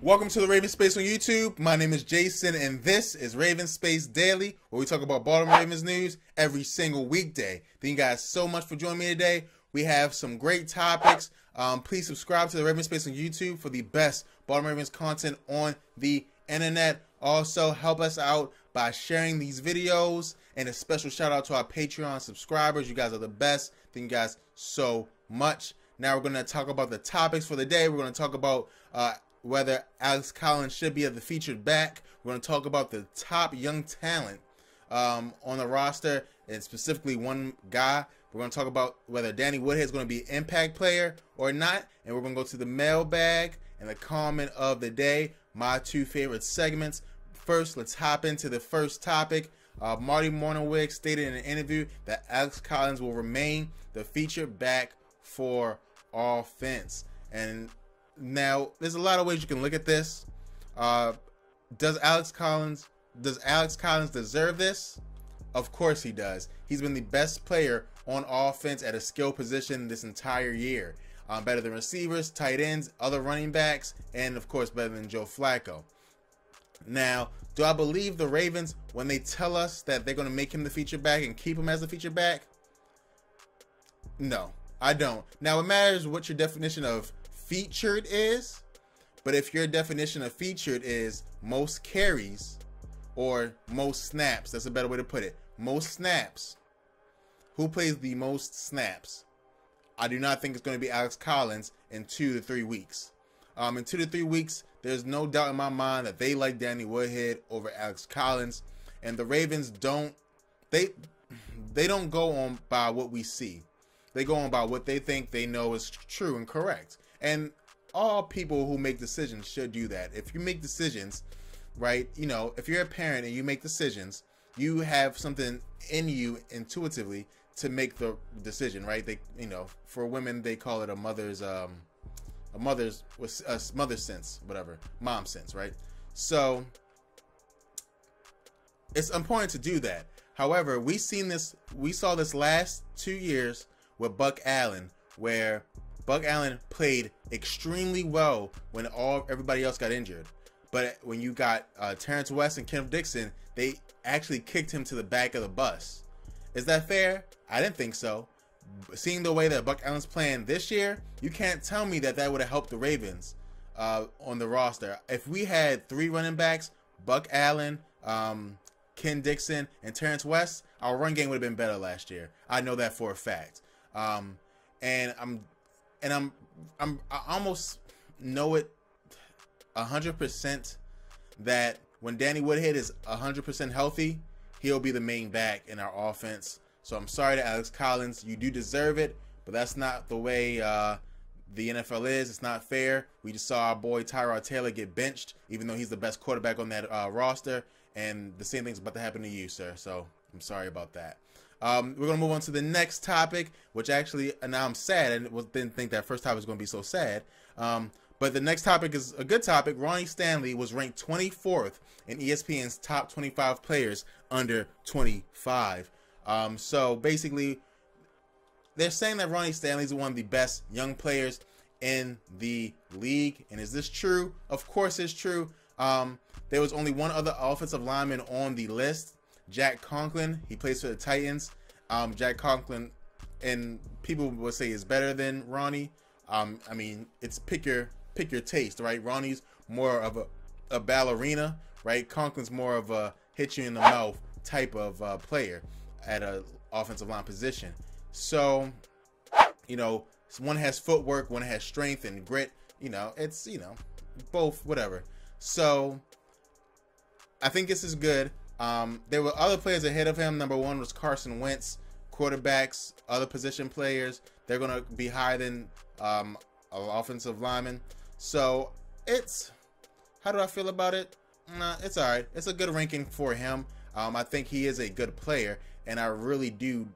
Welcome to the Raven Space on YouTube. My name is Jason, and this is Raven Space Daily, where we talk about Baltimore Ravens news every single weekday. Thank you guys so much for joining me today. We have some great topics. Please subscribe to the Raven Space on YouTube for the best Baltimore Ravens content on the internet. Also, help us out by sharing these videos, and a special shout out to our Patreon subscribers. You guys are the best. Thank you guys so much. Now we're going to talk about the topics for the day. We're going to talk about whether Alex Collins should be at the featured back. We're going to talk about the top young talent on the roster, and specifically one guy. We're going to talk about whether Danny Woodhead is going to be an impact player or not. And we're going to go to the mailbag and the comment of the day, my two favorite segments. First, let's hop into the first topic. Marty Mornhinweg stated in an interview that Alex Collins will remain the featured back for offense. And now, there's a lot of ways you can look at this. Does Alex Collins deserve this? Of course he does. He's been the best player on offense at a skill position this entire year. Better than receivers, tight ends, other running backs, and of course better than Joe Flacco. Now, do I believe the Ravens when they tell us that they're going to make him the feature back and keep him as the feature back? No, I don't. Now, it matters what your definition of featured is, but if your definition of featured is most carries or most snaps, that's a better way to put it. Most snaps. Who plays the most snaps? I do not think it's going to be Alex Collins in 2 to 3 weeks. In 2 to 3 weeks, there's no doubt in my mind that they like Danny Woodhead over Alex Collins, and the Ravens don't go on by what we see. They go on by what they think they know is true and correct. And all people who make decisions should do that. If you make decisions, right, you know, if you're a parent and you make decisions, you have something in you intuitively to make the decision, right? They, you know, for women, they call it a mother's sense, whatever, mom sense, right? So it's important to do that. However, we saw this last 2 years with Buck Allen, where Buck Allen played extremely well when everybody else got injured. But when you got Terrence West and Kenneth Dixon, they actually kicked him to the back of the bus. Is that fair? I didn't think so. Seeing the way that Buck Allen's playing this year, you can't tell me that would have helped the Ravens on the roster. If we had 3 running backs, Buck Allen, Ken Dixon, and Terrence West, our run game would have been better last year. I know that for a fact. And I almost know it 100% that when Danny Woodhead is 100% healthy, he'll be the main back in our offense. So I'm sorry to Alex Collins. You do deserve it, but that's not the way the NFL is. It's not fair. We just saw our boy Tyrod Taylor get benched, even though he's the best quarterback on that roster. And the same thing's about to happen to you, sir. So I'm sorry about that. We're going to move on to the next topic, which actually, now I'm sad. I didn't think that first topic was going to be so sad. But the next topic is a good topic. Ronnie Stanley was ranked 24th in ESPN's top 25 players under 25. So basically, they're saying that Ronnie Stanley is one of the best young players in the league. And is this true? Of course it's true. There was only one other offensive lineman on the list, Jack Conklin. He plays for the Titans. Jack Conklin, and people would say, is better than Ronnie. I mean, it's pick your taste, right? Ronnie's more of a ballerina, right? Conklin's more of a hit you in the mouth type of player at a offensive line position. So, you know, one has footwork, one has strength and grit. You know, it's, you know, both, whatever. So I think this is good. There were other players ahead of him. Number 1 was Carson Wentz. Quarterbacks, other position players, they're going to be higher than an offensive lineman. So it's, how do I feel about it? Nah, it's all right. It's a good ranking for him. I think he is a good player, and I really do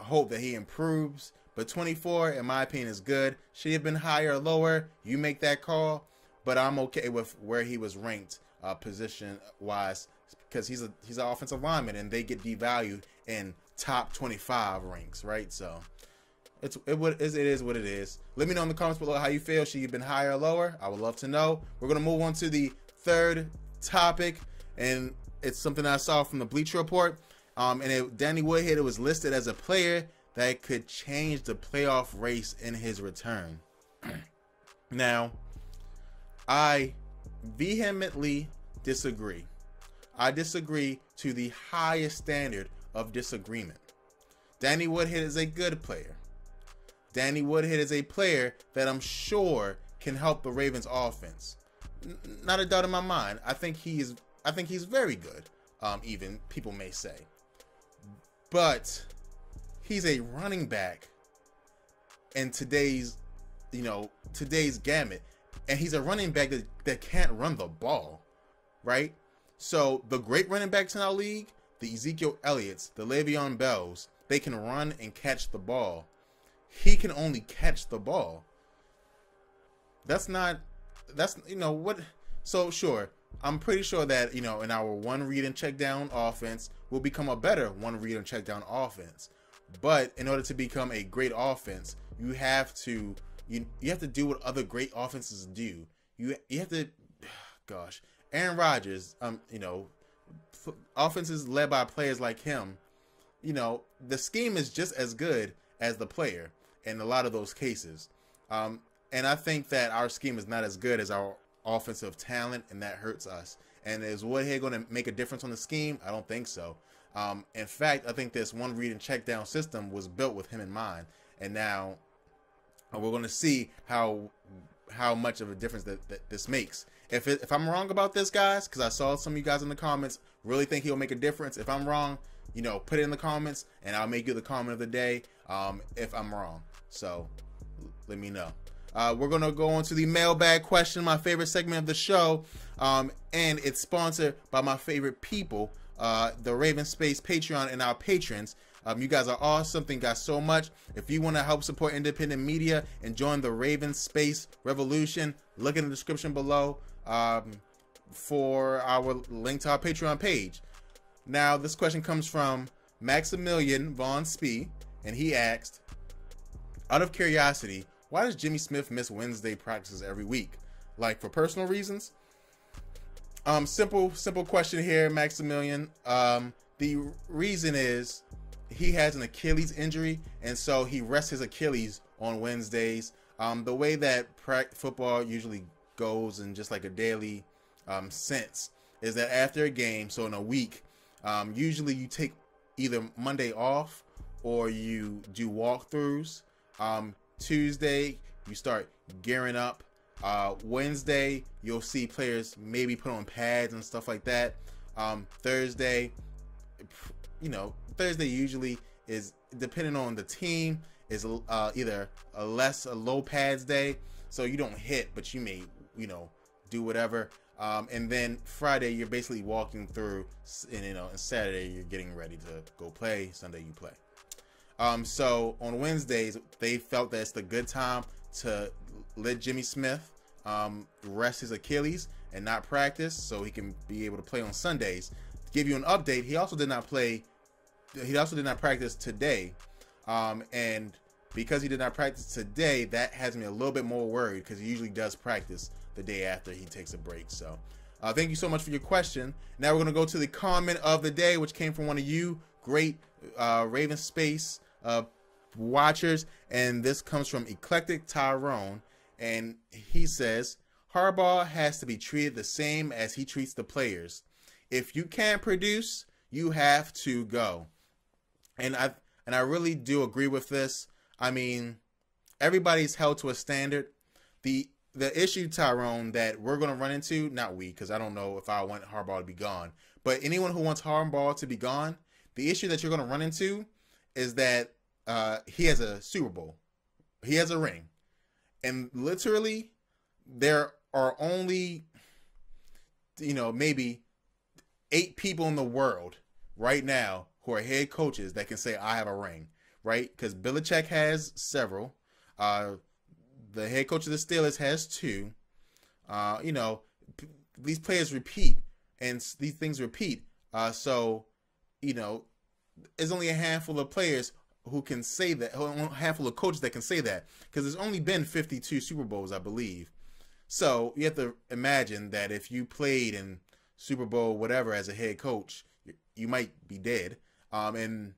hope that he improves. But 24, in my opinion, is good. Should he have been higher or lower? You make that call. But I'm okay with where he was ranked position-wise, because he's an offensive lineman, and they get devalued in top 25 ranks, right? So it is what it is. Let me know in the comments below how you feel. Should you have been higher or lower? I would love to know. We're gonna move on to the third topic, and it's something I saw from the Bleacher Report. Danny Woodhead was listed as a player that could change the playoff race in his return. Now, I vehemently disagree. I disagree to the highest standard of disagreement. Danny Woodhead is a good player. Danny Woodhead is a player that I'm sure can help the Ravens offense. Not a doubt in my mind. I think he's very good. Even people may say, but he's a running back in today's gamut, and he's a running back that can't run the ball, right? So the great running backs in our league, the Ezekiel Elliott's, the Le'Veon Bells, they can run and catch the ball. He can only catch the ball. So sure, I'm pretty sure that, in our one read and check down offense will become a better one read and check down offense. But in order to become a great offense, you have to do what other great offenses do. You have to, gosh, Aaron Rodgers, offenses led by players like him, the scheme is just as good as the player in a lot of those cases. And I think that our scheme is not as good as our offensive talent, and that hurts us. And is Woodhead going to make a difference on the scheme? I don't think so. In fact, I think this one read and check down system was built with him in mind. And now we're going to see how much of a difference that this makes. If I'm wrong about this, guys, because I saw some of you guys in the comments really think he'll make a difference. If I'm wrong, put it in the comments, and I'll make you the comment of the day if I'm wrong. So let me know. We're going to go on to the mailbag question, my favorite segment of the show, and it's sponsored by my favorite people, the Raven Space Patreon and our patrons. You guys are awesome. Thank you guys so much. If you want to help support independent media and join the Raven Space Revolution, look in the description below for our link to our Patreon page. Now, this question comes from Maximilian Von Spee, and he asked, out of curiosity, why does Jimmy Smith miss Wednesday practices every week? Like, for personal reasons? Simple question here, Maximilian. The reason is he has an Achilles injury, and so he rests his Achilles on Wednesdays. The way that football usually goes in just like a daily sense is that after a game, so in a week, usually you take either Monday off or you do walkthroughs. Tuesday, you start gearing up. Wednesday, you'll see players maybe put on pads and stuff like that. Thursday, Thursday usually is, depending on the team, is either a low pads day, so you don't hit, but you may, do whatever. And then Friday, you're basically walking through, and Saturday, you're getting ready to go play. Sunday, you play. So on Wednesdays, they felt that it's the good time to let Jimmy Smith rest his Achilles and not practice, so he can be able to play on Sundays. To give you an update, he also did not practice today, and because he did not practice today, that has me a little bit more worried, because he usually does practice the day after he takes a break. So thank you so much for your question. Now we're going to go to the comment of the day, which came from one of you great Raven Space watchers, and this comes from Eclectic Tyrone, and he says, Harbaugh has to be treated the same as he treats the players. If you can't produce, you have to go. And I really do agree with this. I mean, everybody's held to a standard. The issue, Tyrone, that we're going to run into, not we, because I don't know if I want Harbaugh to be gone, but anyone who wants Harbaugh to be gone, the issue that you're going to run into is that he has a Super Bowl. He has a ring. And literally, there are only, maybe 8 people in the world right now who are head coaches that can say, I have a ring, right? Because Belichick has several. The head coach of the Steelers has 2. These players repeat, and these things repeat. So, there's only a handful of players who can say that, a handful of coaches that can say that, because there's only been 52 Super Bowls, I believe. So you have to imagine that if you played in Super Bowl whatever as a head coach, you might be dead. And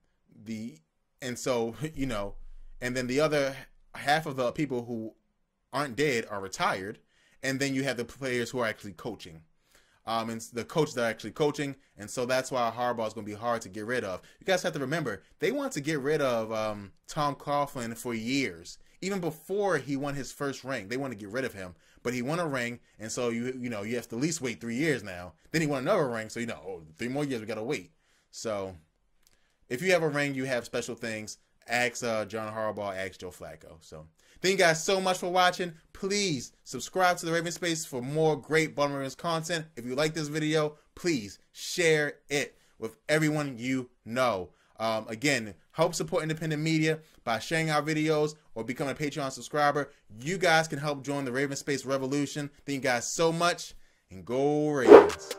so you know, and then the other half of the people who aren't dead are retired, and then you have the players who are actually coaching. And the coaches that are actually coaching, and so that's why Harbaugh is going to be hard to get rid of. You guys have to remember, they want to get rid of Tom Coughlin for years. Even before he won his first ring, they want to get rid of him. But he won a ring, and so you have to at least wait 3 years now. Then he won another ring, so 3 more years we got to wait. So if you have a ring, you have special things. Ask John Harbaugh, ask Joe Flacco. So thank you guys so much for watching. Please subscribe to the Raven Space for more great Baltimore Ravens content. If you like this video, please share it with everyone you know. Again, help support independent media by sharing our videos or becoming a Patreon subscriber. You guys can help join the Raven Space revolution. Thank you guys so much, and go Ravens.